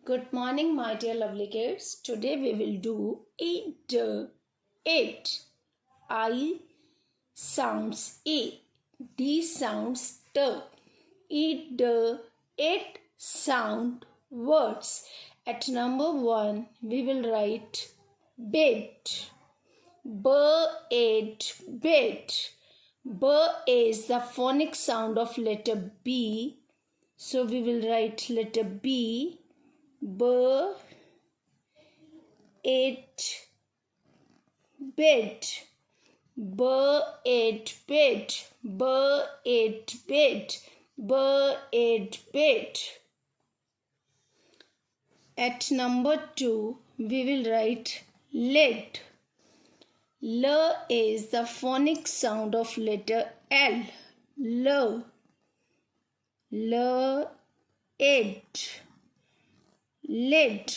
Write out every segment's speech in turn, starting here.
Good morning, my dear lovely kids. Today we will do eat, it. I sounds E. D sounds T. Eat, it sound words. At number 1, we will write bit. B-8, bit. B is the phonic sound of letter B. So we will write letter B. B-8, bit. B-8, bit. B-8, bit. B-8, bit. At number 2, we will write lid. L is the phonic sound of letter L. L. L, it. Lid.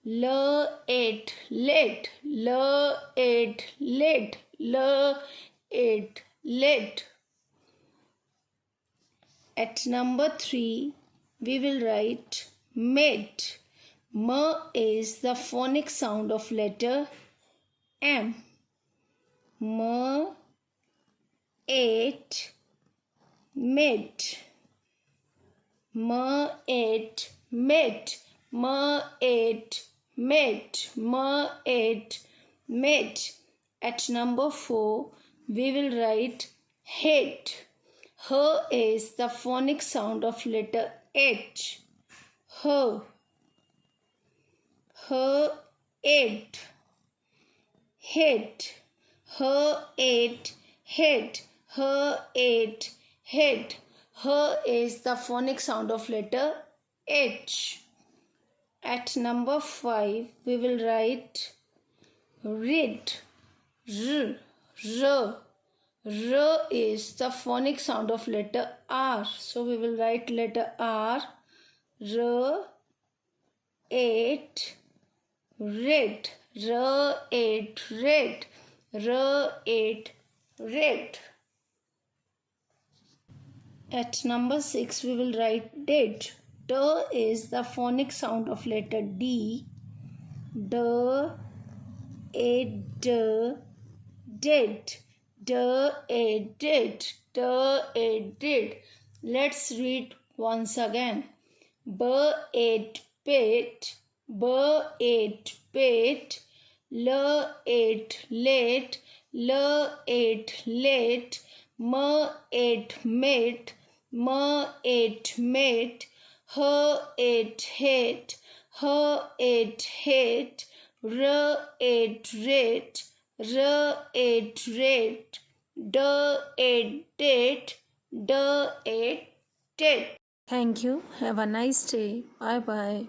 L, it, lid. L, it, lid. L, it, lid. At number 3, we will write mid. M is the phonic sound of letter M. M, it, mid. M, it, mid. M, it, mid. M, it, mid. At number 4, we will write head. H is the phonic sound of letter H. H. H, it. Head. H, it, head. H, it, head. H is the phonic sound of letter H. At number 5, we will write rid. R. R. R is the phonic sound of letter R. So we will write letter R. R, it, red. R, it, red. R, it, red. At number 6, we will write did. D is the phonic sound of letter D. D, it, did. D, it, did. D, it, did. Let's read once again. B, it, bit. B, it, bit. L, it, lit. L, it, lit. M, it, mid. M, it, mid. H, it, hit. H, it, hit. R, it, rit. R, it, rit. D, it, did. D, it, did. Thank you. Have a nice day. Bye bye.